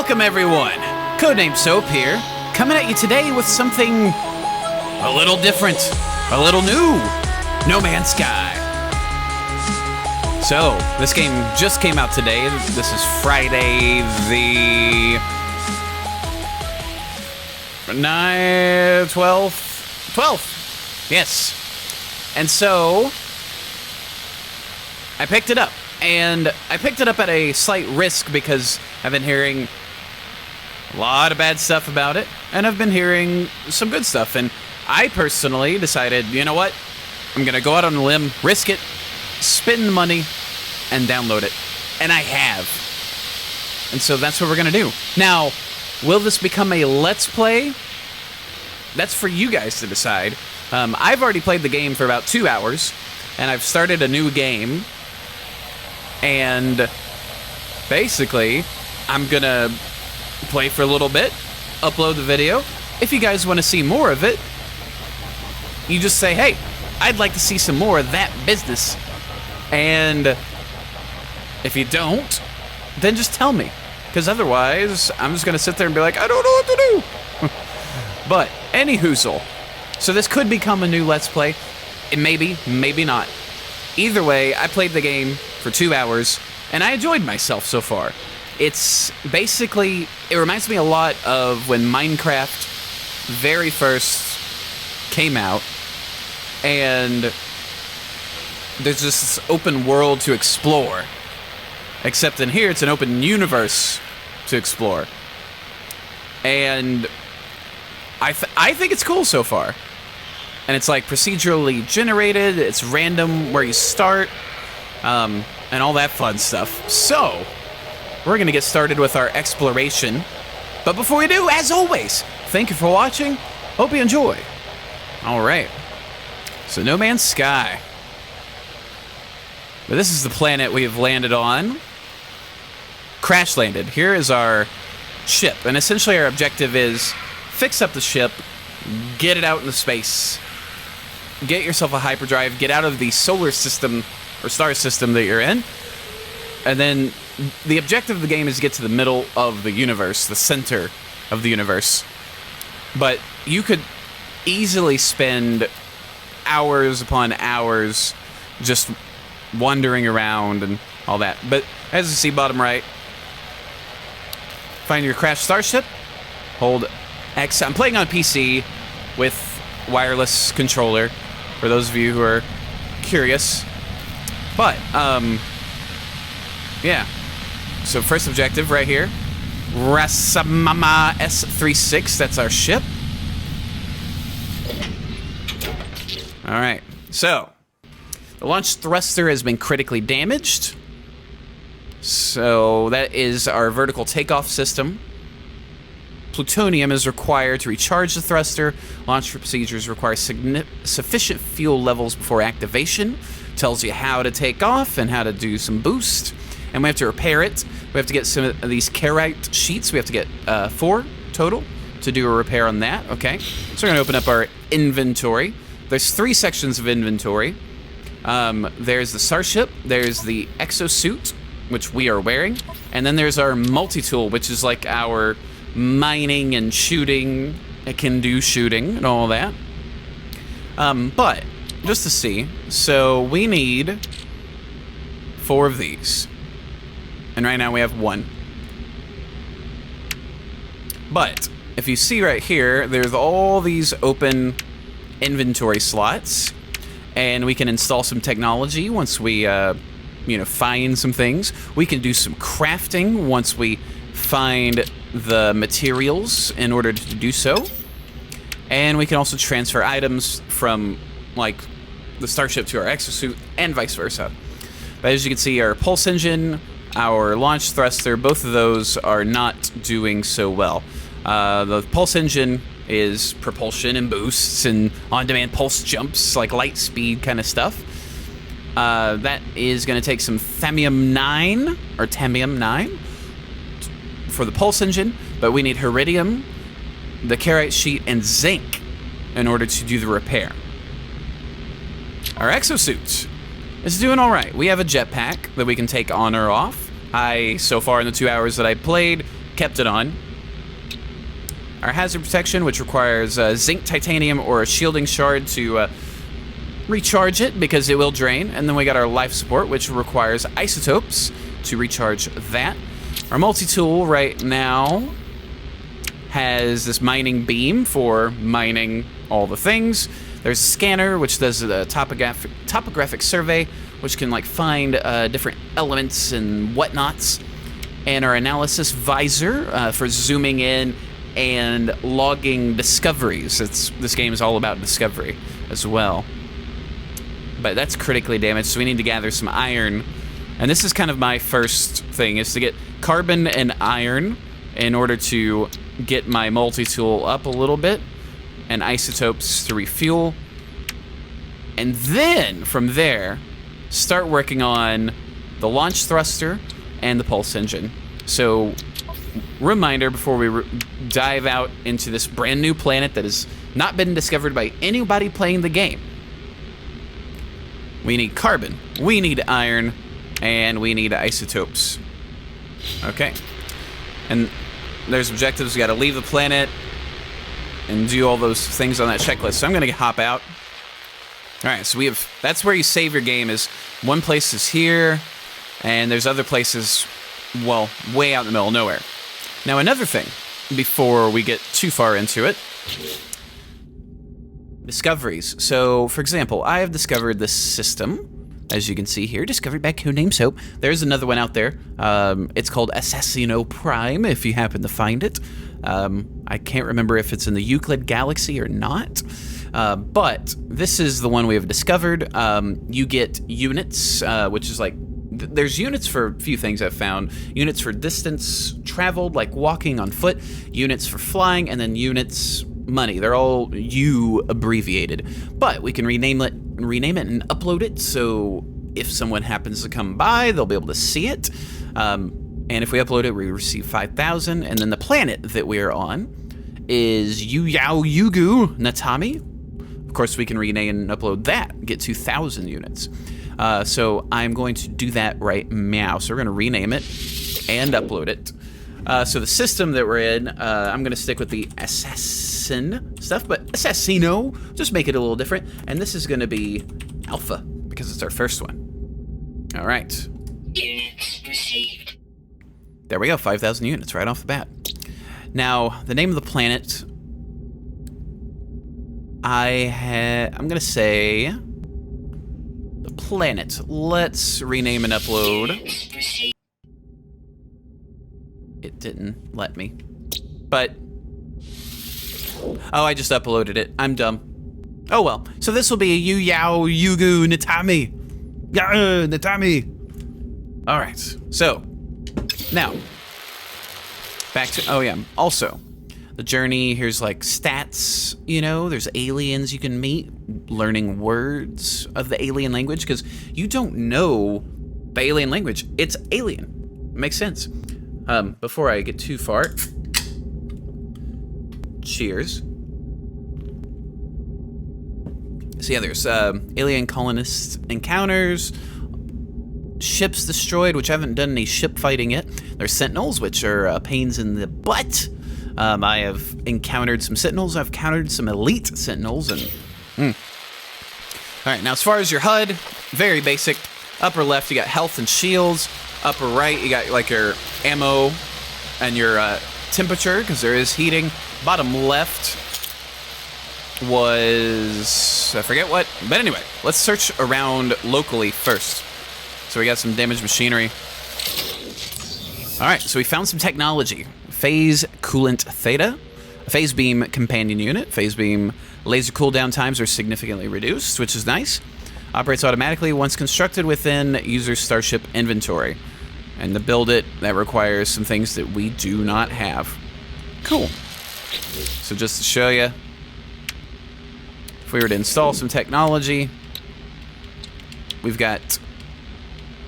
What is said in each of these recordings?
Welcome everyone, Codename Soap here, coming at you today with something a little different, a little new, No Man's Sky. So, this game just came out today. This is Friday the 12th, yes. And so, I picked it up. And I picked it up at a slight risk because I've been hearing a lot of bad stuff about it, and I've been hearing some good stuff. And I personally decided, you know what? I'm going to go out on a limb, risk it, spend the money, and download it. And I have. And so that's what we're going to do. Now, will this become a Let's Play? That's for you guys to decide. I've already played the game for about 2 hours, and I've started a new game. And basically, I'm gonna play for a little bit, upload the video. If you guys want to see more of it, you just say, hey, I'd like to see some more of that business. And if you don't, then just tell me. Because otherwise, I'm just gonna sit there and be like, I don't know what to do. But, any hoozle. So this could become a new Let's Play. It maybe not. Either way, I played the game for 2 hours, and I enjoyed myself so far. It's basically, it reminds me a lot of when Minecraft very first came out, and there's just this open world to explore. Except in here, it's an open universe to explore. And I think it's cool so far. And it's like procedurally generated, it's random where you start, and all that fun stuff. So, we're gonna get started with our exploration. But before we do, as always, thank you for watching, hope you enjoy. Alright, so No Man's Sky. But this is the planet we have landed on. Crash landed. Here is our ship, and essentially our objective is fix up the ship, get it out into space. Get yourself a hyperdrive, get out of the solar system or star system that you're in, and then the objective of the game is to get to the middle of the universe, the center of the universe. But you could easily spend hours upon hours just wandering around and all that. But as you see, bottom right, find your crashed starship, hold X. I'm playing on PC with wireless controller, for those of you who are curious. But, yeah. So first objective right here. Rasamama S36, that's our ship. Alright, so the launch thruster has been critically damaged. So that is our vertical takeoff system. Plutonium is required to recharge the thruster. Launch procedures require sufficient fuel levels before activation. Tells you how to take off and how to do some boost. And we have to repair it. We have to get some of these carite sheets. We have to get 4 total to do a repair on that. Okay, so we're going to open up our inventory. There's 3 sections of inventory. There's the starship. There's the exosuit, which we are wearing. And then there's our multitool, which is like our mining and shooting. It can do shooting and all that. But just to see, so we need 4 of these, and right now we have 1. But if you see right here, there's all these open inventory slots, and we can install some technology once we find some things. We can do some crafting once we find the materials in order to do so. And we can also transfer items from, like, the starship to our exosuit and vice versa. But as you can see, our pulse engine, our launch thruster, both of those are not doing so well. The pulse engine is propulsion and boosts and on-demand pulse jumps, like light speed kind of stuff. That is going to take some Themium 9, or Themium 9, for the pulse engine, but we need Iridium, the carite sheet, and zinc in order to do the repair. Our exosuit is doing alright. We have a jetpack that we can take on or off. So far in the 2 hours that I played, kept it on. Our hazard protection, which requires zinc, titanium, or a shielding shard to recharge it because it will drain. And then we got our life support, which requires isotopes to recharge that. Our multi-tool right now has this mining beam for mining all the things. There's a scanner, which does a topographic survey, which can like find different elements and whatnots. And our analysis visor for zooming in and logging discoveries. This game is all about discovery as well. But that's critically damaged, so we need to gather some iron. And this is kind of my first thing, is to get carbon and iron in order to get my multi-tool up a little bit, and isotopes to refuel. And then, from there, start working on the launch thruster and the pulse engine. So, reminder before we dive out into this brand new planet that has not been discovered by anybody playing the game. We need carbon, we need iron, and we need isotopes. Okay. And there's objectives. We gotta leave the planet and do all those things on that checklist. So I'm gonna hop out. Alright, so that's where you save your game. Is one place is here, and there's other places, well, way out in the middle of nowhere. Now another thing, before we get too far into it, discoveries. So, for example, I have discovered this system, as you can see here, discovered by Codename Soap. There's another one out there. It's called Assassino Prime, if you happen to find it. I can't remember if it's in the Euclid Galaxy or not. But this is the one we have discovered. You get units, which is like, there's units for a few things I've found. Units for distance traveled, like walking on foot. Units for flying, and then units money. They're all U abbreviated. But we can rename it and upload it, so if someone happens to come by, they'll be able to see it. And if we upload it, we receive 5,000. And then the planet that we are on is Yugu Natami. Of course, we can rename and upload that, get 2,000 units. So I'm going to do that right now. So we're going to rename it and upload it. So the system that we're in, I'm going to stick with the assassin stuff, but Assassino, just make it a little different. And this is going to be Alpha, because it's our first one. All right. Units received. There we go, 5,000 units right off the bat. Now, the name of the planet, I'm going to say the planet. Let's rename and upload. It didn't let me. But, oh, I just uploaded it. I'm dumb. Oh well. So this will be a Yugu Natami. Natami. All right. So, now, back to, oh yeah, also, the journey, here's like stats, you know, there's aliens you can meet, learning words of the alien language, because you don't know the alien language. It's alien. Makes sense. Before I get too far, cheers. So yeah, there's alien colonist encounters, ships destroyed, which I haven't done any ship fighting yet. There's sentinels, which are pains in the butt. I have encountered some sentinels. I've encountered some elite sentinels, and all right, now as far as your HUD, very basic. Upper left, you got health and shields. Upper right, you got like your ammo and your temperature, because there is heating. Bottom left was, I forget what, but anyway, let's search around locally first. So we got some damaged machinery. All right, so we found some technology. Phase Coolant Theta, a phase beam companion unit. Phase beam laser cooldown times are significantly reduced, which is nice. Operates automatically once constructed within user's starship inventory. And to build it, that requires some things that we do not have. Cool. So just to show you, if we were to install some technology, we've got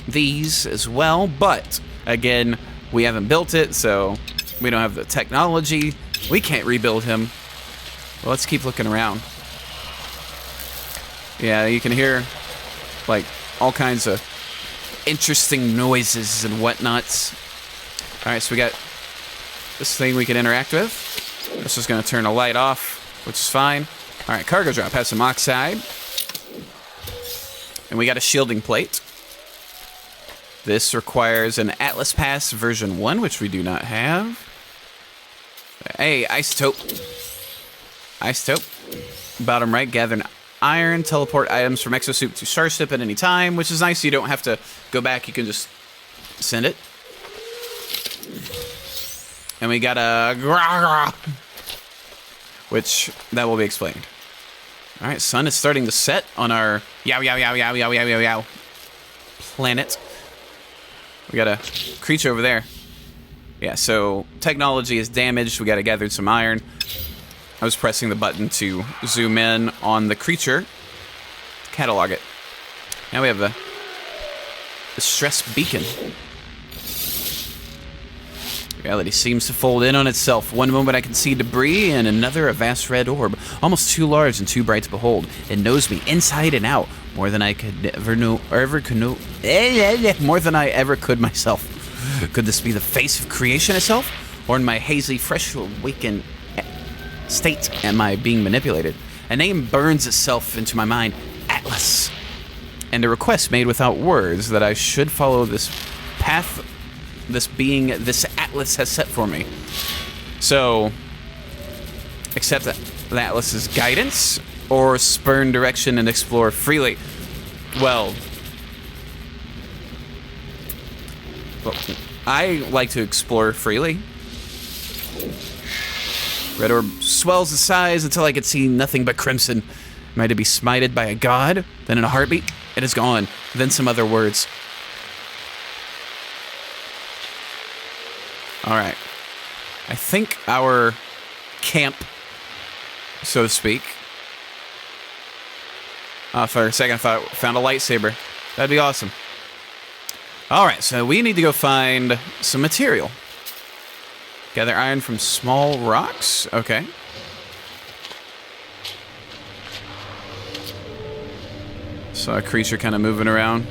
these as well, but again, we haven't built it, so we don't have the technology. We can't rebuild him. Well, let's keep looking around. Yeah, you can hear like all kinds of interesting noises and whatnots. All right, so we got this thing we can interact with. This is going to turn a light off, which is fine. All right, cargo drop has some oxide. And we got a shielding plate. This requires an Atlas Pass version 1, which we do not have. Hey, isotope. Isotope. Bottom right, gather an iron, teleport items from exosuit to starship at any time, which is nice. You don't have to go back. You can just send it. And we got a... which, that will be explained. All right, sun is starting to set on our planet. We got a creature over there. Yeah, so technology is damaged. We got to gather some iron. I was pressing the button to zoom in on the creature, catalog it. Now we have the stress beacon. Reality seems to fold in on itself. One moment I can see debris, and another a vast red orb, almost too large and too bright to behold. It knows me inside and out, more than I could ever know, more than I ever could myself. Could this be the face of creation itself, or in my hazy, fresh, awakened state am I being manipulated? A name burns itself into my mind: Atlas, and a request made without words that I should follow this path. This Atlas has set for me. So, accept the Atlas's guidance, or spurn direction and explore freely. Well, I like to explore freely. Red orb swells in size until I can see nothing but crimson. Am I to be smited by a god? Then in a heartbeat, it is gone. Then some other words. All right. I think our camp, so to speak. For a second, I thought I found a lightsaber. That'd be awesome. All right, so we need to go find some material. Gather iron from small rocks. Okay. So a creature kind of moving around.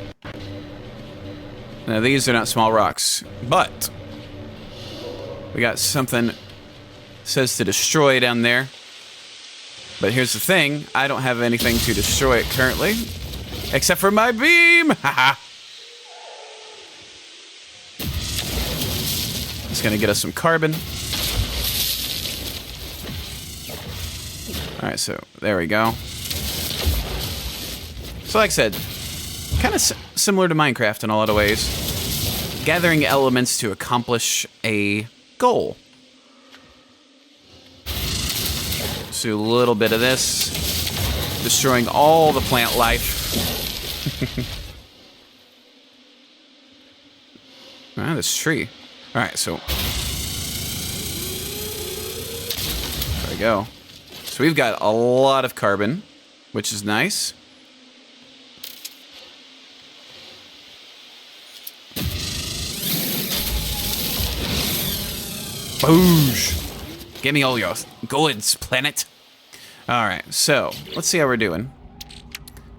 Now, these are not small rocks, but we got something says to destroy down there. But here's the thing, I don't have anything to destroy it currently, except for my beam. Haha. It's gonna get us some carbon. All right, so there we go. So like I said, kind of similar to Minecraft in a lot of ways. Gathering elements to accomplish a goal. So a little bit of this, destroying all the plant life. Ah, this tree. All right, so there we go. So we've got a lot of carbon, which is nice. Boosh! Give me all your goods, planet. All right, so let's see how we're doing.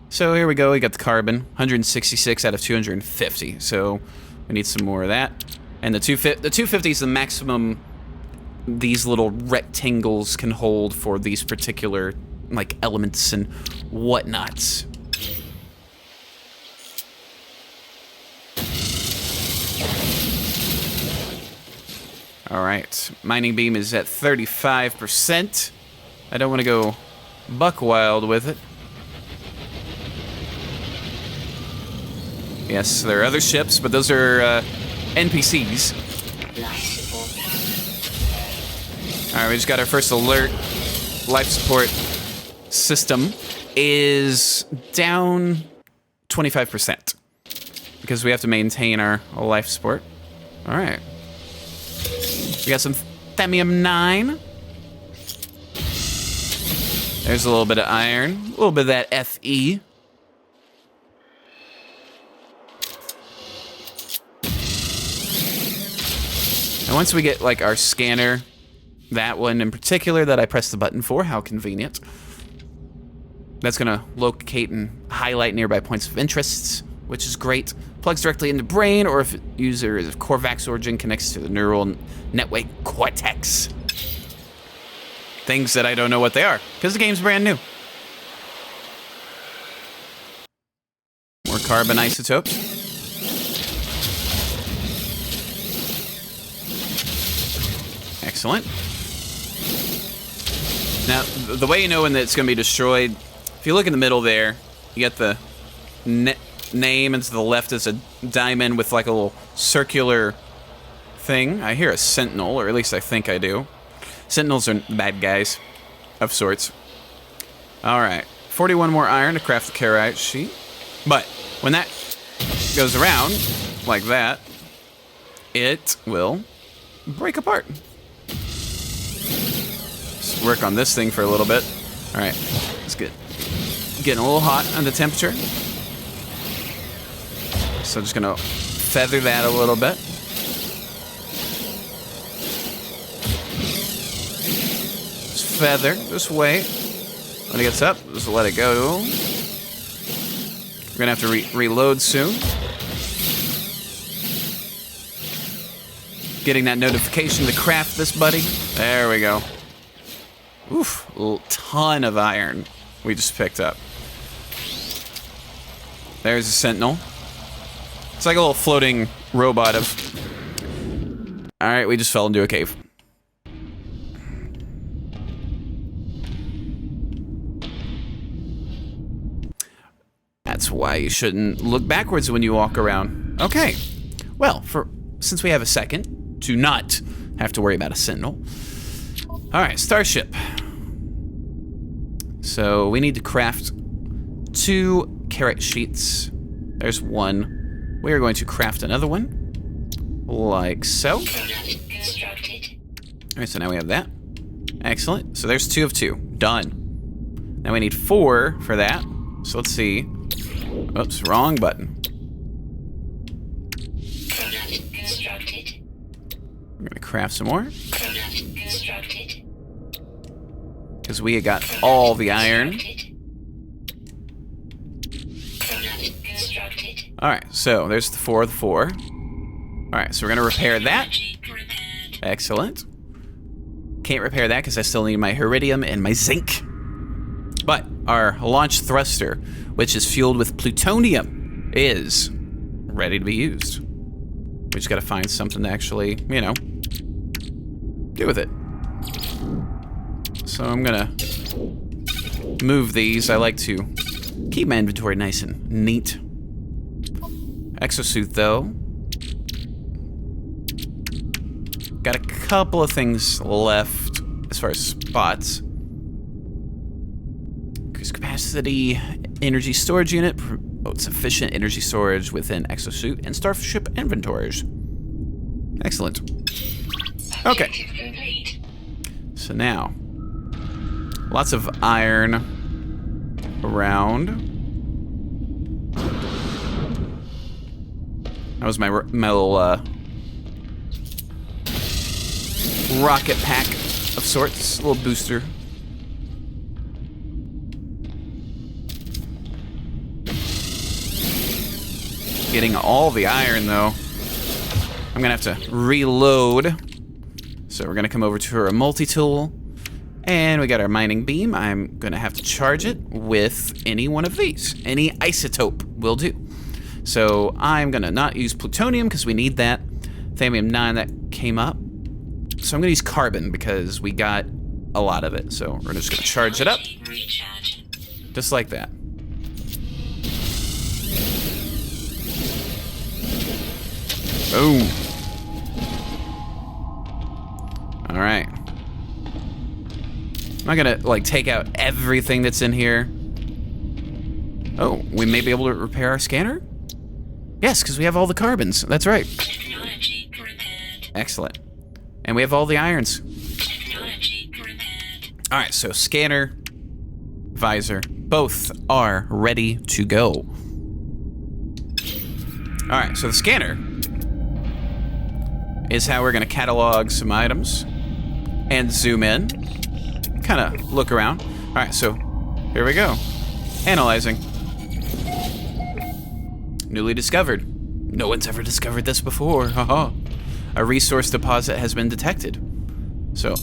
So here we go. We got the carbon, 166 out of 250. So we need some more of that. And the 250 is the maximum these little rectangles can hold for these particular like elements and whatnots. All right, mining beam is at 35%. I don't want to go buck wild with it. Yes, there are other ships, but those are NPCs. All right, we just got our first alert. Life support system is down 25% because we have to maintain our life support. All right. We got some themium-9. There's a little bit of iron, a little bit of that Fe. And once we get like our scanner, that one in particular that I pressed the button for, how convenient. That's gonna locate and highlight nearby points of interest, which is great. Plugs directly into brain, or if user is of Corvax origin, connects to the neural network cortex. Things that I don't know what they are, because the game's brand new. More carbon isotopes. Excellent. Now, the way you know when it's going to be destroyed, if you look in the middle there, you get the name, and to the left is a diamond with like a little circular thing. I hear a sentinel, or at least I think I do. Sentinels are bad guys of sorts. Alright, 41 more iron to craft the carite sheet. But when that goes around, like that, it will break apart. Let's work on this thing for a little bit. Alright, it's good. Getting a little hot on the temperature. So I'm just gonna feather that a little bit. Just feather, just wait. When it gets up, just let it go. We're gonna have to reload soon. Getting that notification to craft this buddy. There we go. Oof, a ton of iron we just picked up. There's a sentinel. It's like a little floating robot of... Alright, we just fell into a cave. That's why you shouldn't look backwards when you walk around. Okay. Well, since we have a second to not have to worry about a sentinel. Alright, starship. So we need to craft 2 carrot sheets. There's one. We are going to craft another one, like so. All right, so now we have that. Excellent. So there's 2 of 2. Done. Now we need 4 for that. So let's see. Oops, wrong button. We're going to craft some more. Because we got all the iron. Alright, so there's the 4 of the 4. Alright, so we're gonna repair that. Excellent. Can't repair that because I still need my iridium and my zinc. But our launch thruster, which is fueled with plutonium, is ready to be used. We just gotta find something to actually, you know, do with it. So I'm gonna move these. I like to keep my inventory nice and neat. Exosuit, though. Got a couple of things left as far as spots. Increase capacity, energy storage unit, promotes efficient energy storage within exosuit and starship inventories. Excellent. Okay. So now, lots of iron around. That was my little rocket pack of sorts, a little booster. Getting all the iron though. I'm gonna have to reload. So we're gonna come over to our multitool, and we got our mining beam. I'm gonna have to charge it with any one of these. Any isotope will do. So I'm gonna not use plutonium because we need that. Thamium-9 that came up. So I'm gonna use carbon because we got a lot of it. So we're just gonna charge it up. Just like that. Boom. All right. I'm not gonna like take out everything that's in here. Oh, we may be able to repair our scanner? Yes, because we have all the carbons. That's right. Excellent. And we have all the irons. All right, so scanner, visor, both are ready to go. All right, so the scanner is how we're going to catalog some items and zoom in, kind of look around. All right, so here we go. Analyzing. newly discovered. No one's ever discovered this before. Haha. A resource deposit has been detected. So,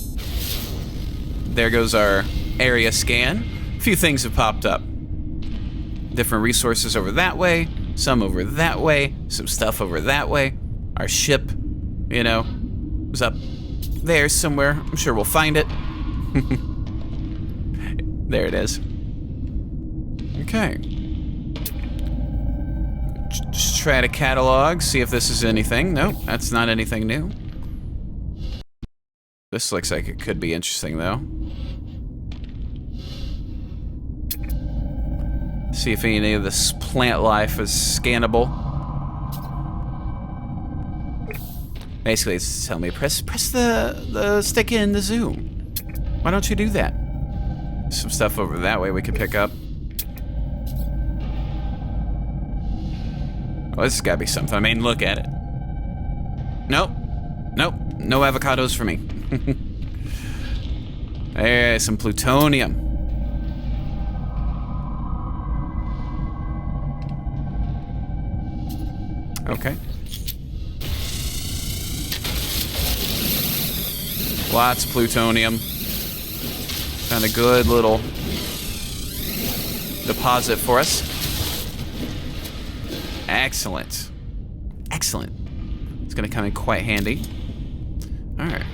there goes our area scan. A few things have popped up. Different resources over that way, some over that way, some stuff over that way. Our ship, you know, was up there somewhere. I'm sure we'll find it. There it is. Okay. Just try to catalog, see if this is anything. Nope, that's not anything new. This looks like it could be interesting, though. See if any of this plant life is scannable. Basically, it's telling me, press the stick in the zoom. Why don't you do that? Some stuff over that way we could pick up. Well, this has got to be something. I mean, look at it. Nope. Nope. No avocados for me. There's some plutonium. Okay. Lots of plutonium. Found a good little deposit for us. Excellent. Excellent. It's gonna come in quite handy. Alright.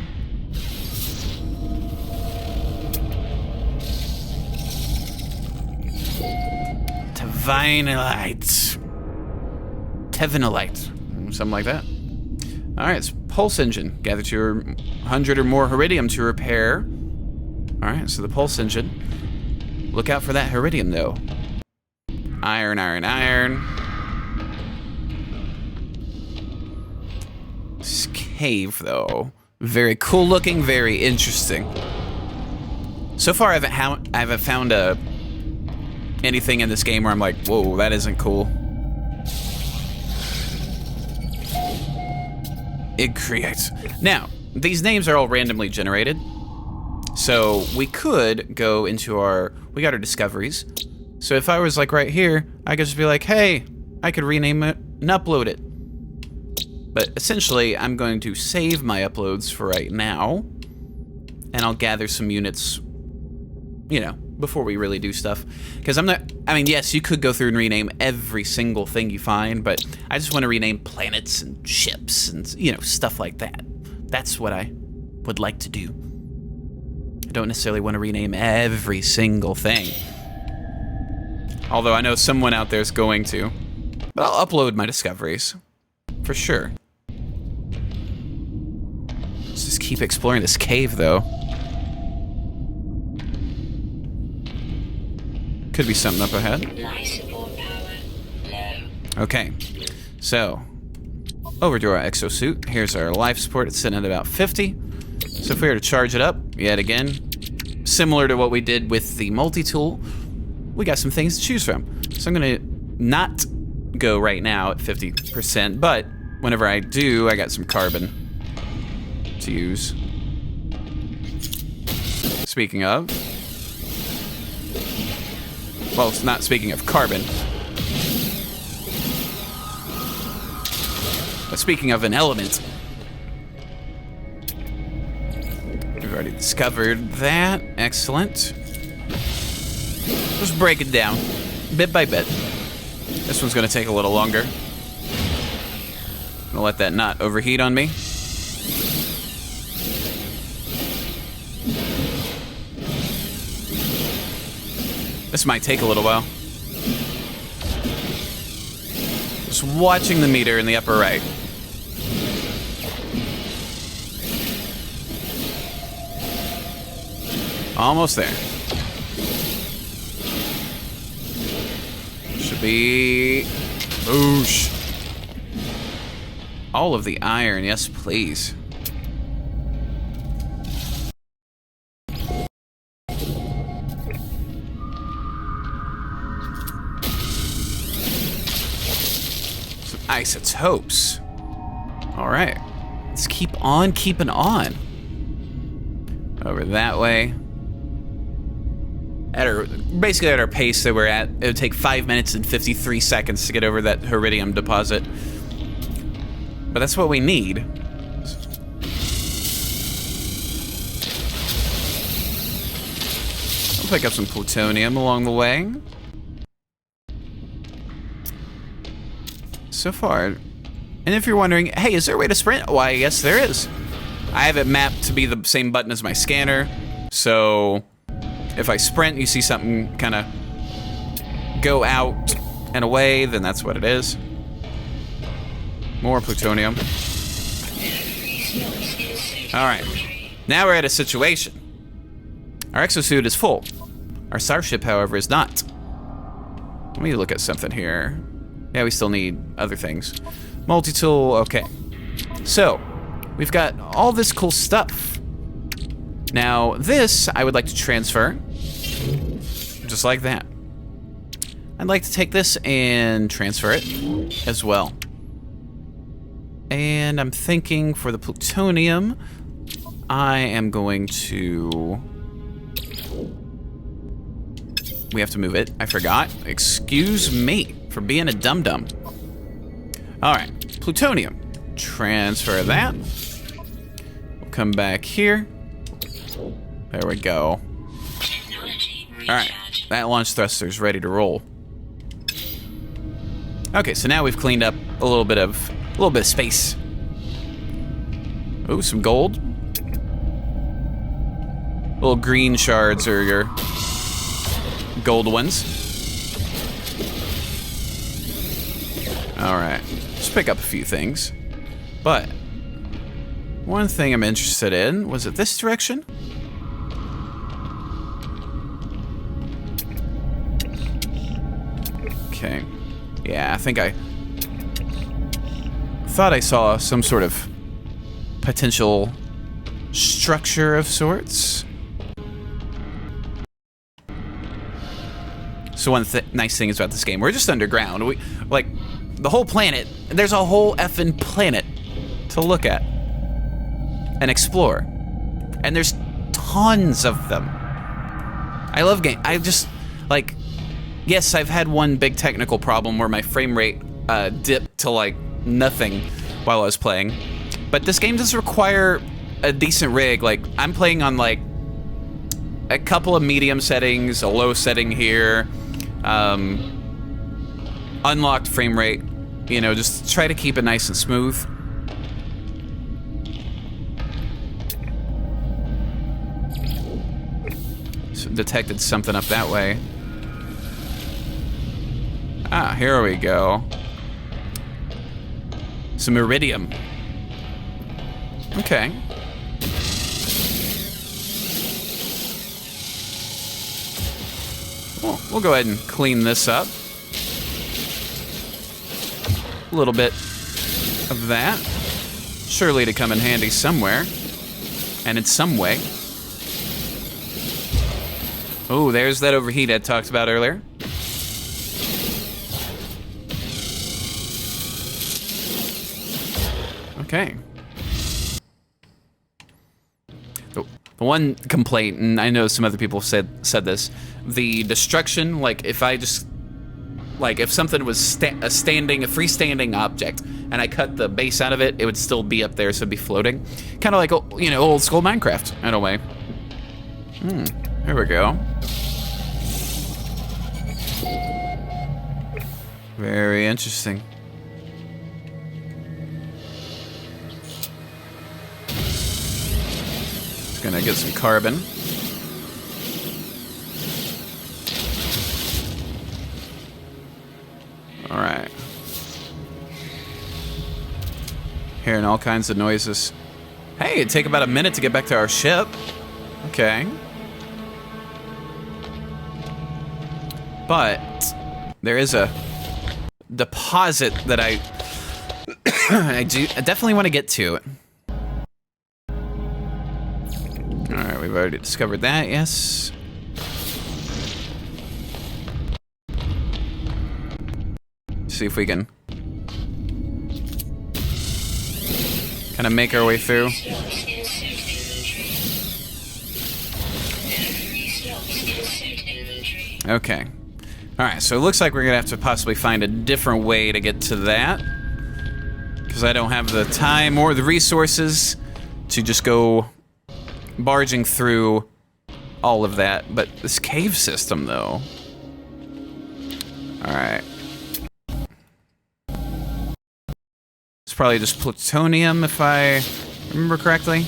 Tevinolite. Tevinolite. Something like that. Alright, it's pulse engine. Gather to 100 or more iridium to repair. Alright, so the pulse engine. Look out for that iridium, though. Iron, iron, iron. This cave, though. Very cool looking, very interesting. So far, I haven't found anything in this game where I'm like, whoa, that isn't cool. It creates. Now, these names are all randomly generated. So we could go into we got our discoveries. So if I was like right here, I could just be like, hey, I could rename it and upload it. But essentially, I'm going to save my uploads for right now. And I'll gather some units, you know, before we really do stuff. Because I mean, yes, you could go through and rename every single thing you find, but I just want to rename planets and ships and, you know, stuff like that. That's what I would like to do. I don't necessarily want to rename every single thing. Although I know someone out there is going to. But I'll upload my discoveries. For sure. Let's just keep exploring this cave, though. Could be something up ahead. Life support power low. Okay. So, over to our exosuit. Here's our life support. It's sitting at about 50. So if we were to charge it up, yet again, similar to what we did with the multi-tool, we got some things to choose from. So I'm going to not go right now at 50%, but whenever I do, I got some carbon to use. Speaking of... Well, it's not speaking of carbon. But speaking of an element... We've already discovered that. Excellent. Just break it down, bit by bit. This one's gonna take a little longer. I'm gonna let that not overheat on me. This might take a little while. Just watching the meter in the upper right. Almost there. Should be... Boosh. All of the iron, yes please. Some isotopes. Alright. Let's keep on keeping on. Over that way. basically at our pace that we're at, it would take 5 minutes and 53 seconds to get over that iridium deposit. But that's what we need. I'll pick up some plutonium along the way. So far. And if you're wondering, hey, is there a way to sprint? Why, yes, there is. I have it mapped to be the same button as my scanner. So if I sprint, you see something kind of go out and away, then that's what it is. More plutonium. All right. Now we're at a situation. Our exosuit is full. Our starship, however, is not. Let me look at something here. Yeah, we still need other things. Multitool, okay. So, we've got all this cool stuff. Now, this I would like to transfer. Just like that. I'd like to take this and transfer it as well. And I'm thinking for the plutonium, I am going to... We have to move it. I forgot. Excuse me for being a dum-dum. All right, plutonium. Transfer that. We'll come back here. There we go. All right, that launch thruster's ready to roll. Okay, so now we've cleaned up a little bit of space. Ooh, some gold. Little green shards are your gold ones. All right, just pick up a few things. But one thing I'm interested in, was it this direction? Okay. Yeah, I think I thought I saw some sort of potential structure of sorts. So one nice thing is about this game, we're just underground. We like the whole planet. There's a whole effing planet to look at and explore, and there's tons of them. I love game. I just like. Yes, I've had one big technical problem where my frame rate dipped to like nothing while I was playing, but this game does require a decent rig. Like I'm playing on like a couple of medium settings, a low setting here. Unlocked frame rate, you know, just try to keep it nice and smooth. So detected something up that way. Ah, here we go. Some iridium. Okay. Well, we'll go ahead and clean this up. A little bit of that. Surely to come in handy somewhere. And in some way. Oh, there's that overheat I talked about earlier. Okay. The one complaint, and I know some other people said this, the destruction, like if I just, like if something was a freestanding object, and I cut the base out of it, it would still be up there, so it'd be floating. Kind of like, you know, old school Minecraft, in a way. Here we go. Very interesting. Gonna get some carbon. All right. Hearing all kinds of noises. Hey, it'd take about a minute to get back to our ship. Okay. But there is a deposit that I I definitely want to get to. Alright, we've already discovered that, yes. See if we can kind of make our way through. Okay. All right, so it looks like we're gonna have to possibly find a different way to get to that, because I don't have the time or the resources to just go barging through all of that. But this cave system, though. All right. It's probably just plutonium, if I remember correctly.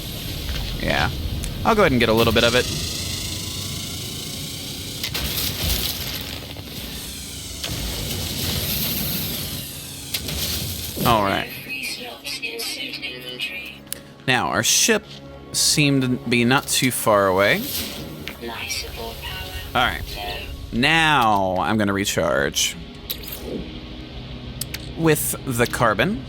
Yeah. I'll go ahead and get a little bit of it. All right. Now, our ship seemed to be not too far away. All right. Now, I'm going to recharge with the carbon.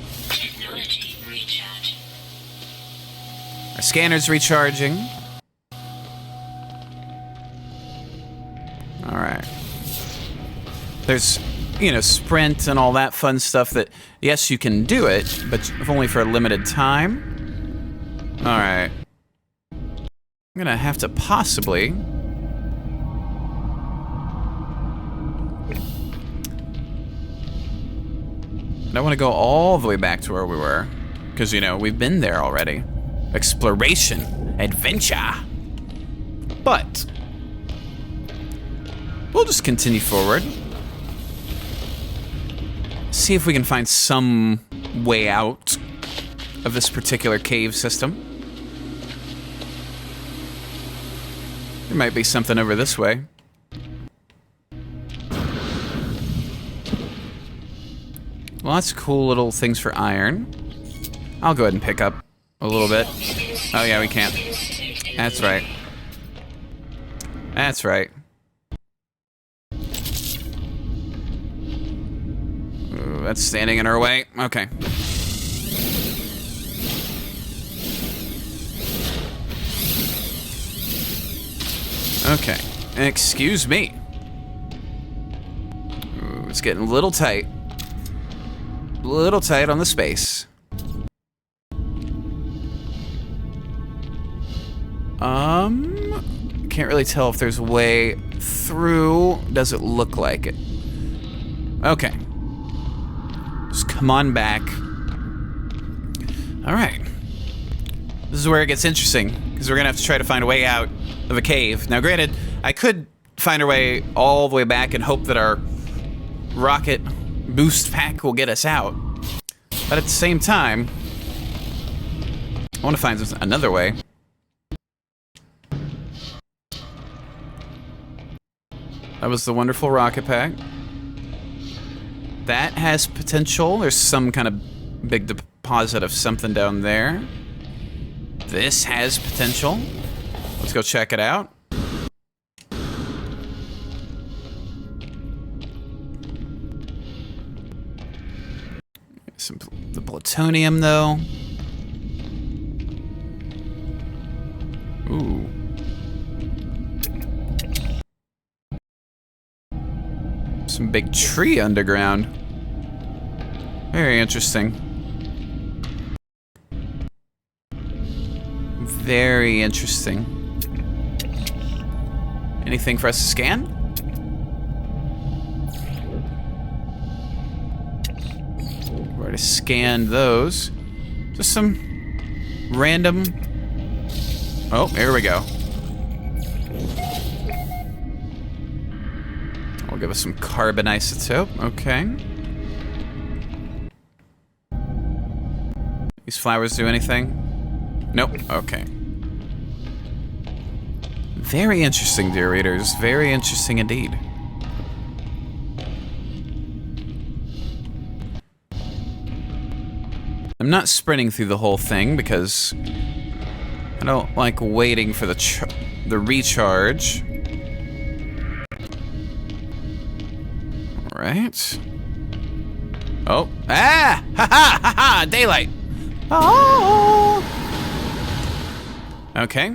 Our scanner's recharging. All right. There's, you know, sprint and all that fun stuff that, yes, you can do it, but only for a limited time. All right. I'm gonna have to possibly... I don't want to go all the way back to where we were, because, you know, we've been there already. Exploration, adventure. But we'll just continue forward. See if we can find some way out of this particular cave system. There might be something over this way. Lots of cool little things for iron. I'll go ahead and pick up a little bit. Oh yeah, we can't. That's right. That's right. Ooh, that's standing in our way. Okay. Okay. Excuse me. Ooh, it's getting a little tight. A little tight on the space. Can't really tell if there's a way through. Does it look like it? Okay. Just come on back. All right. This is where it gets interesting, because we're gonna have to try to find a way out of a cave. Now, granted, I could find our way all the way back and hope that our rocket boost pack will get us out. But at the same time, I want to find another way. That was the wonderful rocket pack. That has potential. There's some kind of big deposit of something down there. This has potential. Let's go check it out. The plutonium, though. Ooh. Some big tree underground. Very interesting. Very interesting. Anything for us to scan? We've already scanned those. Just some random... Oh, here we go. We'll give us some carbon isotope. Okay. These flowers do anything? Nope. Okay. Very interesting, dear readers. Very interesting indeed. I'm not sprinting through the whole thing because I don't like waiting for the recharge. All right. Oh. Ah! Ha ha ha ha! Daylight. Oh. Okay.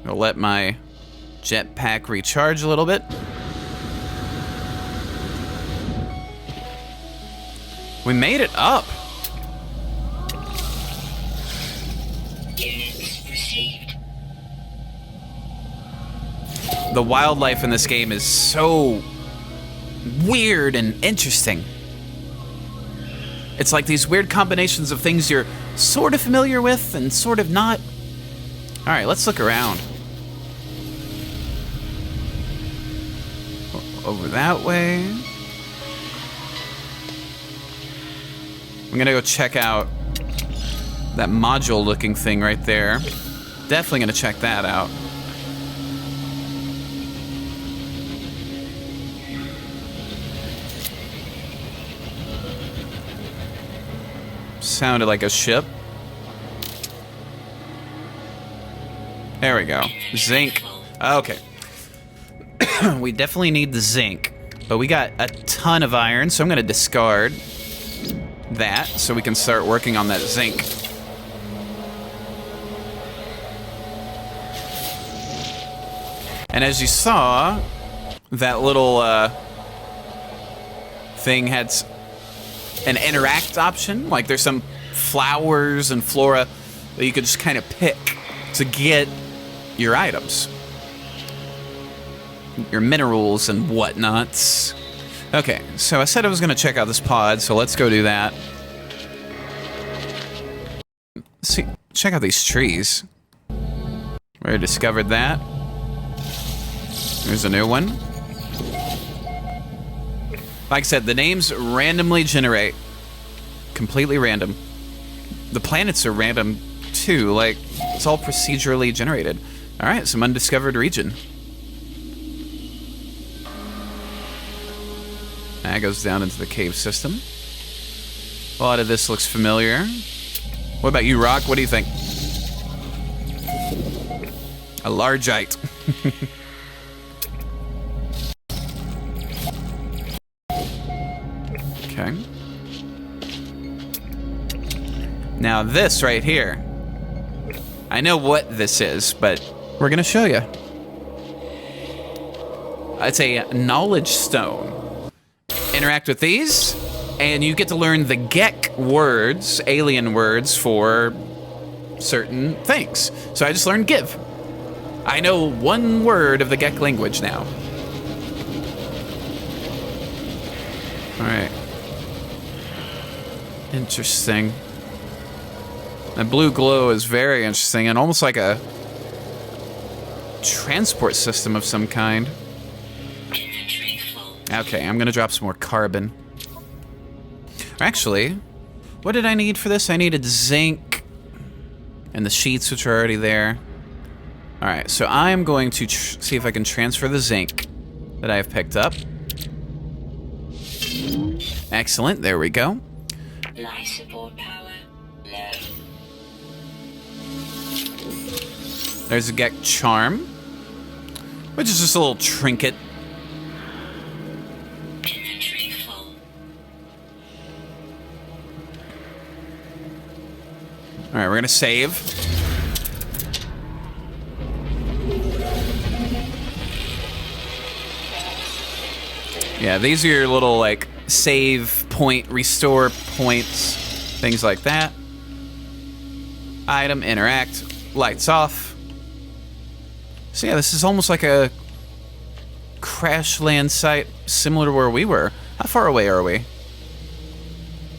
I'll let my jetpack recharge a little bit. We made it up. The wildlife in this game is so weird and interesting. It's like these weird combinations of things you're sort of familiar with and sort of not. All right, let's look around. Over that way. I'm gonna go check out that module looking thing right there. Definitely gonna check that out. Sounded like a ship. There we go. Zinc. Okay. We definitely need the zinc, but we got a ton of iron, so I'm gonna discard that so we can start working on that zinc. And as you saw, that little thing had an interact option. Like there's some flowers and flora that you could just kind of pick to get your items. Your minerals and whatnots. Okay, so I said I was going to check out this pod, so let's go do that. See, check out these trees. We already discovered that. There's a new one. Like I said, the names randomly generate. Completely random. The planets are random too, like it's all procedurally generated. All right, some undiscovered region. That goes down into the cave system. A lot of this looks familiar. What about you, Rock? What do you think? A largite. Okay. Now this right here. I know what this is, but we're gonna show you. It's a knowledge stone. Interact with these, and you get to learn the Gek words, alien words for certain things. So I just learned give. I know one word of the Gek language now. All right. Interesting. The blue glow is very interesting and almost like a transport system of some kind. Okay, I'm gonna drop some more carbon. Actually, what did I need for this? I needed zinc and the sheets, which are already there. All right, so I'm going to see if I can transfer the zinc that I've picked up. Excellent, there we go. Life support power low. There's a Gek charm, which is just a little trinket. Inventory full. All right, we're gonna save. Yeah, these are your little like save point, restore points, things like that. Item, interact, lights off. So yeah, this is almost like a crash land site similar to where we were. How far away are we?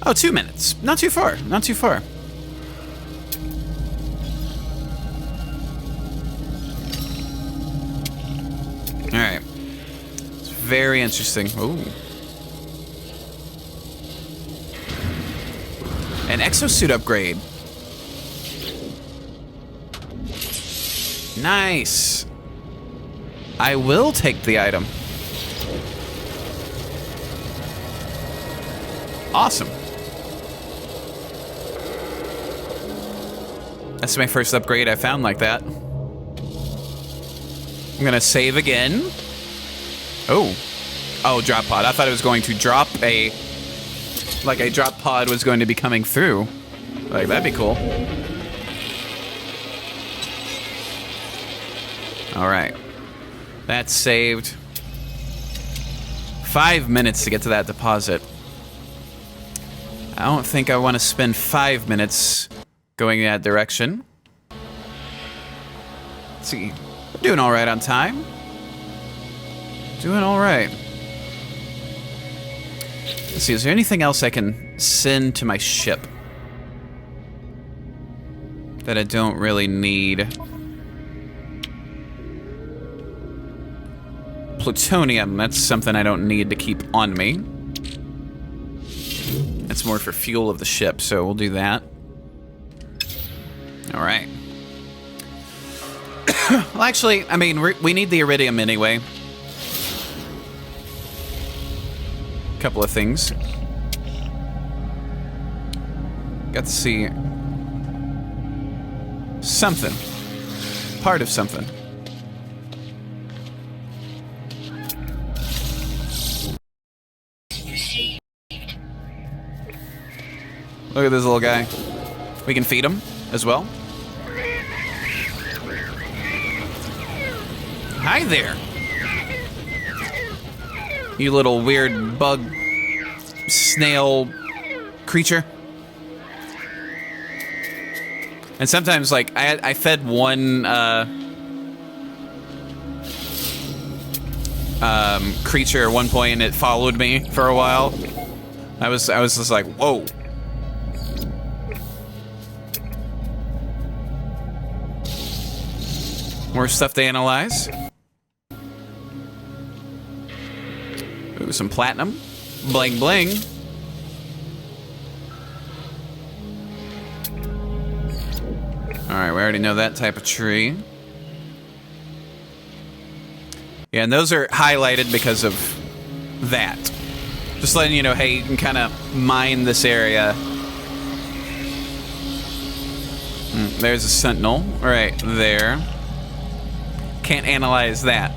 Oh, 2 minutes. Not too far, not too far. All right. It's very interesting. Ooh. An exosuit upgrade. Nice. I will take the item. Awesome. That's my first upgrade I found like that. I'm gonna save again. Oh. Oh, drop pod. I thought it was going to drop a... Like a drop pod was going to be coming through. Like, that'd be cool. All right. That's saved. 5 minutes to get to that deposit. I don't think I want to spend 5 minutes going in that direction. Let's see. I'm doing all right on time. Doing all right. Let's see, is there anything else I can send to my ship that I don't really need? Plutonium, that's something I don't need to keep on me. It's more for fuel of the ship, so we'll do that. All right. Well, actually, I mean, we need the iridium anyway. Couple of things. Got to see something. Part of something. Look at this little guy. We can feed him as well. Hi there. You little weird bug snail creature. And sometimes, like, I fed one creature at one point and it followed me for a while. I was just like, whoa. More stuff to analyze. Ooh, some platinum. Bling bling. Alright, we already know that type of tree. Yeah, and those are highlighted because of that. Just letting you know, hey, you can kind of mine this area. There's a sentinel right there. Can't analyze that.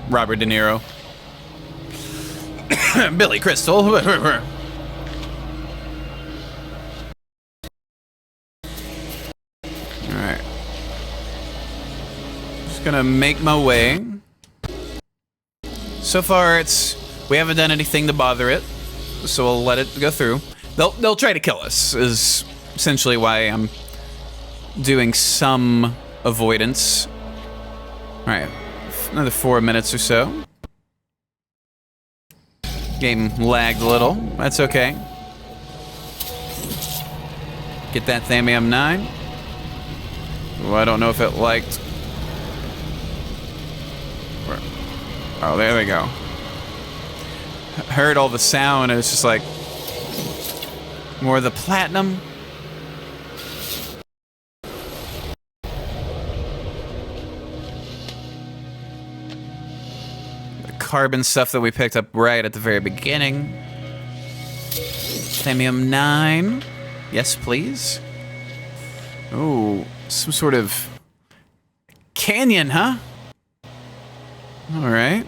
Robert De Niro. Billy Crystal. Alright. Just gonna make my way. So far, we haven't done anything to bother it, so we'll let it go through. They'll try to kill us, is essentially why I'm doing some avoidance. Alright, another 4 minutes or so. Game lagged a little. That's okay. Get that Thamium 9. Oh, I don't know if it liked... Oh, there they go. Heard all the sound, and it's just like... More of the platinum. Carbon stuff that we picked up right at the very beginning. Thamium 9. Yes, please. Oh, some sort of canyon, huh? All right.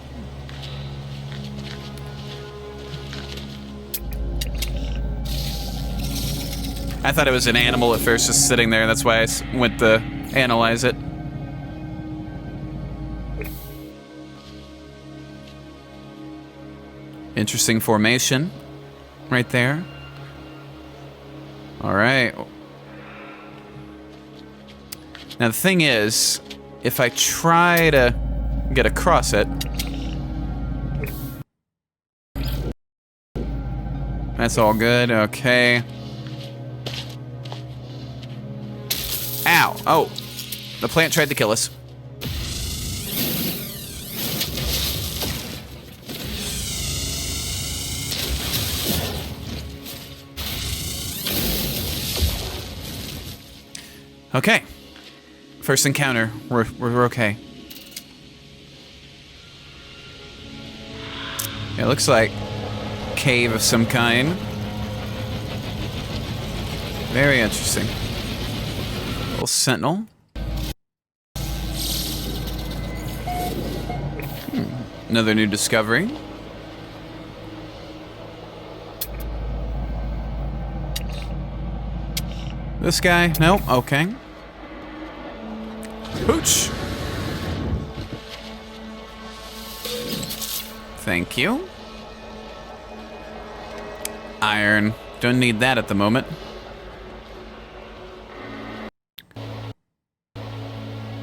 I thought it was an animal at first just sitting there. That's why I went to analyze it. Interesting formation right there. All right. Now the thing is, if I try to get across it, that's all good. Okay. Ow. Oh, the plant tried to kill us. Okay. First encounter. We're okay. It looks like a cave of some kind. Very interesting. Little sentinel. Another new discovery. This guy? Nope. Okay. Pooch. Thank you. Iron. Don't need that at the moment.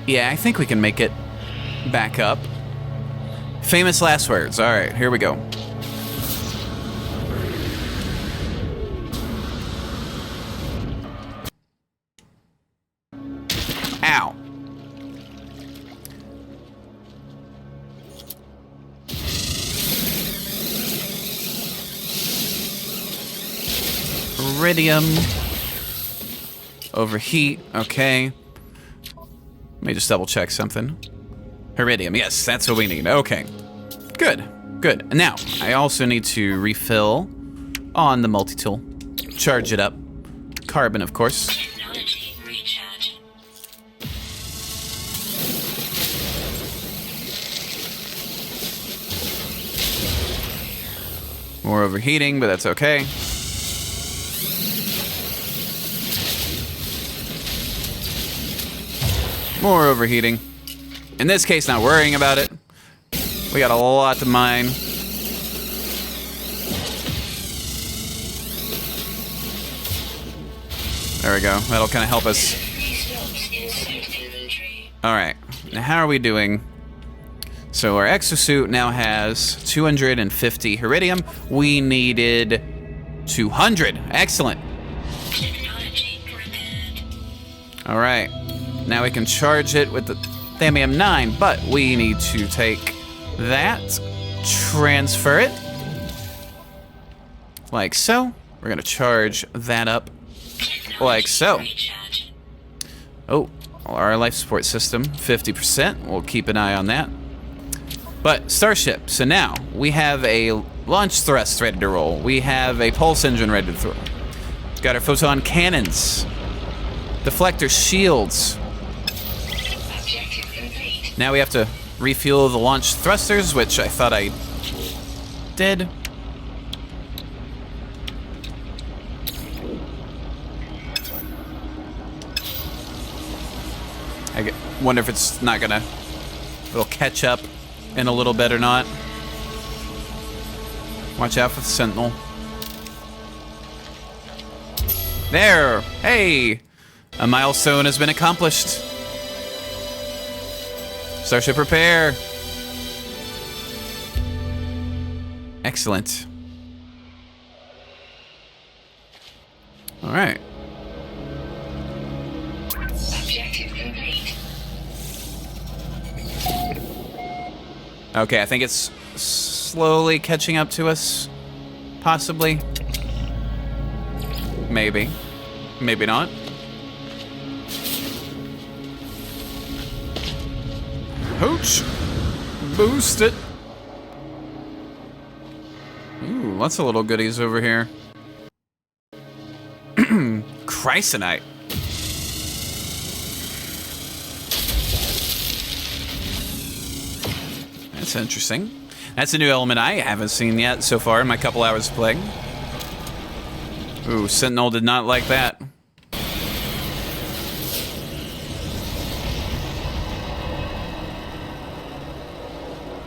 Yeah, I think we can make it back up. Famous last words. All right, here we go. Now. Iridium. Overheat. Okay. Let me just double check something. Iridium. Yes, that's what we need. Okay. Good. Good. Now, I also need to refill on the multi-tool. Charge it up. Carbon, of course. Technology recharge. More overheating, but that's okay. More overheating. In this case, not worrying about it. We got a lot to mine. There we go. That'll kind of help us. Slots in suit inventory. Alright. Now, how are we doing? So, our exosuit now has 250 iridium. We needed 200. Excellent. Technology prepared. Alright. Now we can charge it with the Thamium-9, but we need to take that, transfer it, like so. We're gonna charge that up, like so. Recharge. Oh, our life support system, 50%. We'll keep an eye on that. But Starship, so now we have a launch thrust ready to roll. We have a pulse engine ready to throw. Got our photon cannons, deflector shields. Objective complete. Now we have to refuel the launch thrusters, which I thought I did. Wonder if it's not gonna, it'll catch up in a little bit or not. Watch out for the Sentinel. There! Hey! A milestone has been accomplished. Starship repair. Excellent. All right. Objective complete. Okay, I think it's slowly catching up to us. Possibly. Maybe. Maybe not. Hooch! Boost it! Ooh, lots of little goodies over here. Chrysonite. That's interesting. That's a new element I haven't seen yet so far in my couple hours of playing. Ooh, Sentinel did not like that.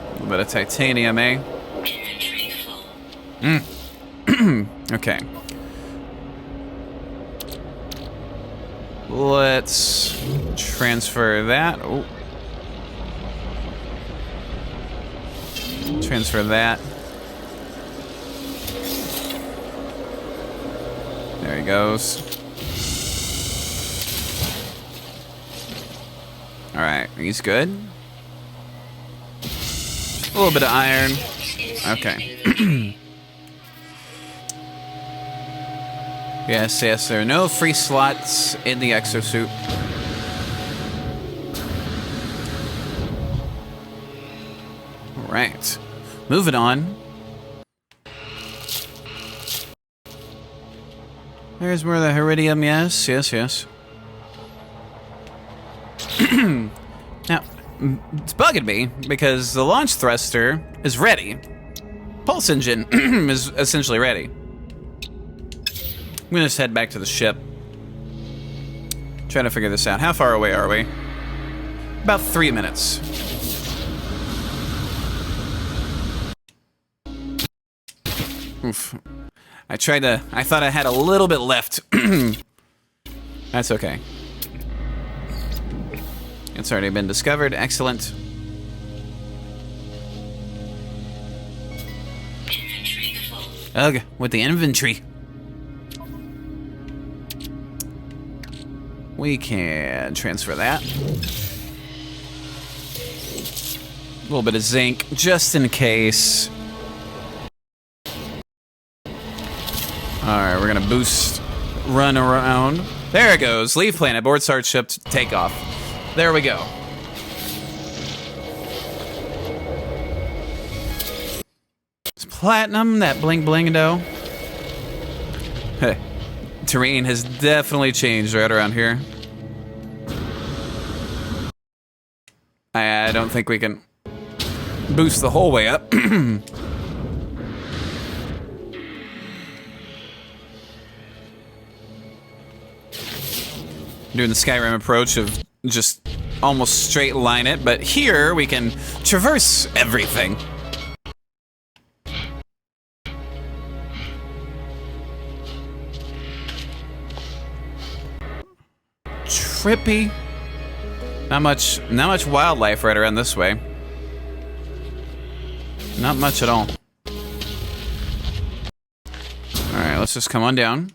A little bit of titanium, eh? Inventory full. Okay. Let's transfer that. Oh. Transfer that. There he goes. Alright, he's good. A little bit of iron. Okay. Yes, yes, there are no free slots in the exosuit. Alright. Moving on. There's more of the iridium, yes, yes, yes. Now, it's bugging me because the launch thruster is ready. Pulse engine is essentially ready. I'm gonna just head back to the ship. Trying to figure this out. How far away are we? About 3 minutes. Oof. I thought I had a little bit left. That's okay. It's already been discovered. Excellent. Inventory full. Ugh, with the inventory. We can transfer that. A little bit of zinc, just in case. Alright, we're gonna boost, run around. There it goes. Leave planet, board start ship, take off. There we go. It's platinum, that bling blingado. Hey, terrain has definitely changed right around here. I don't think we can boost the whole way up. Doing the Skyrim approach of just almost straight line it, but here we can traverse everything. Trippy. Not much wildlife right around this way. Not much at all. Alright, let's just come on down.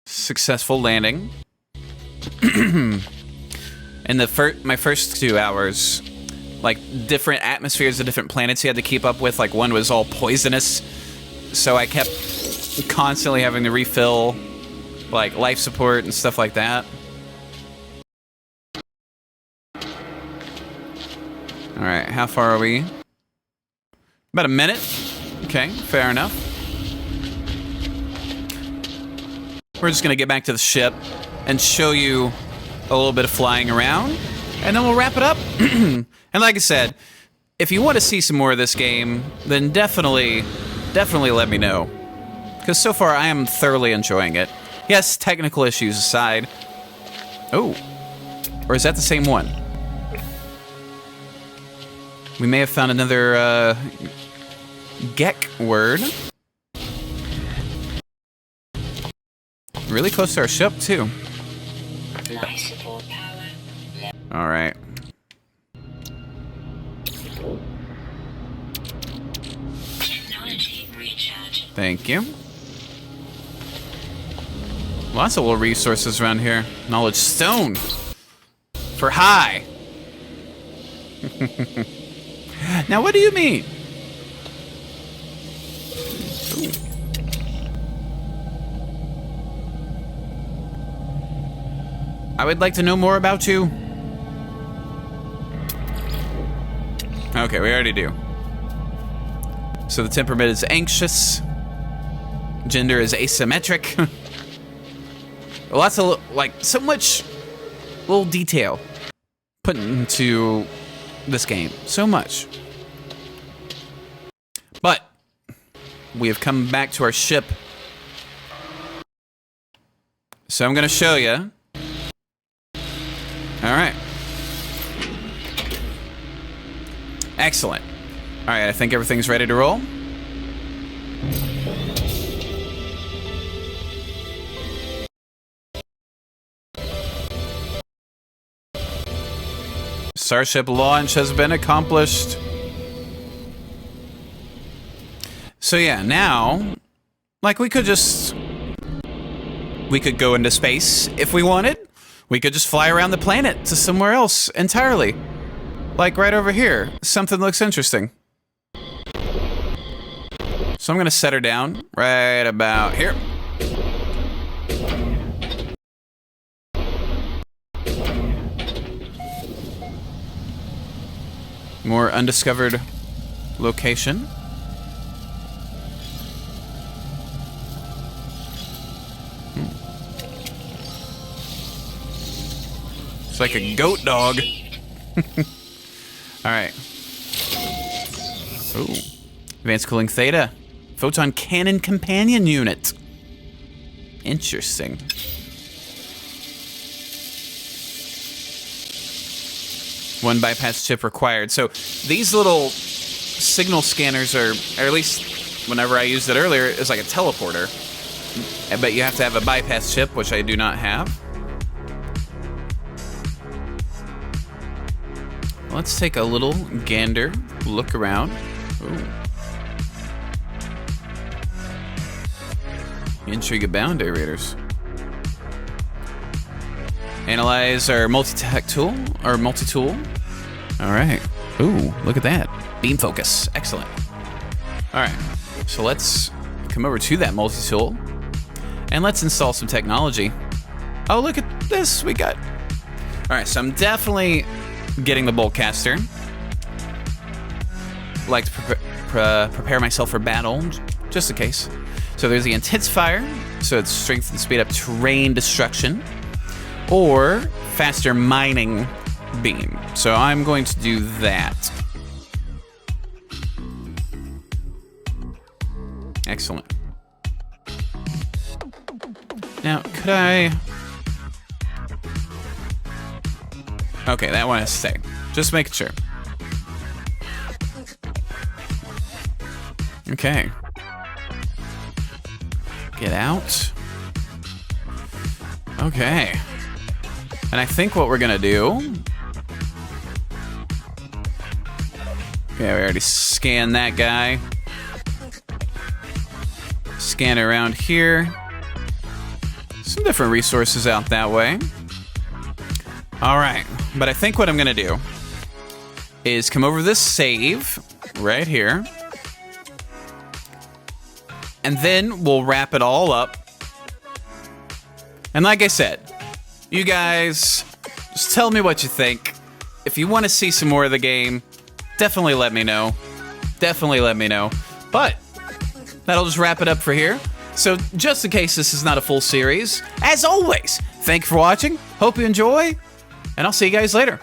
Successful landing. In my first 2 hours, like different atmospheres of different planets you had to keep up with. Like one was all poisonous, so I kept constantly having to refill like life support and stuff like that. All right, how far are we? About a minute. Okay, fair enough. We're just gonna get back to the ship and show you a little bit of flying around, and then we'll wrap it up. And like I said, if you want to see some more of this game, then definitely let me know. Because so far I am thoroughly enjoying it. Yes, technical issues aside. Oh, or is that the same one? We may have found another Gek word. Really close to our ship, too. Life support power. All right. Technology recharge. Thank you. Lots of little resources around here. Knowledge stone. For high. Now, what do you mean? Ooh. I would like to know more about you. Okay, we already do. So the temperament is anxious. Gender is asymmetric. Lots of, like, so much little detail put into this game. So much. But we have come back to our ship. So I'm going to show you. All right. Excellent. All right, I think everything's ready to roll. Starship launch has been accomplished. So yeah, now, like we could go into space if we wanted. We could just fly around the planet to somewhere else entirely. Like right over here. Something looks interesting. So I'm gonna set her down right about here. More undiscovered location. It's like a goat dog. All right. Ooh. Advanced cooling theta. Photon cannon companion unit. Interesting. One bypass chip required. So these little signal scanners are, or at least whenever I used it earlier, is like a teleporter. But you have to have a bypass chip, which I do not have. Let's take a little gander, look around. Ooh. Intrigue abound, aerators. Analyze our multitool. All right. Ooh, look at that. Beam focus. Excellent. All right. So let's come over to that multitool and let's install some technology. Oh, look at this. We got. All right. So I'm definitely getting the bolt caster. Like to prepare myself for battle, just in case. So there's the intensifier. So it's strength and speed up terrain destruction. Or faster mining beam. So I'm going to do that. Excellent. Now, could I... Okay, that one has to stay. Just making sure. Okay. Get out. Okay. And I think what we're gonna do... Yeah, we already scanned that guy. Scan around here. Some different resources out that way. Alright, but I think what I'm gonna do is come over to this save right here. And then we'll wrap it all up. And like I said, you guys, just tell me what you think. If you want to see some more of the game, definitely let me know. Definitely let me know. But that'll just wrap it up for here. So just in case this is not a full series, as always, thank you for watching. Hope you enjoy, and I'll see you guys later.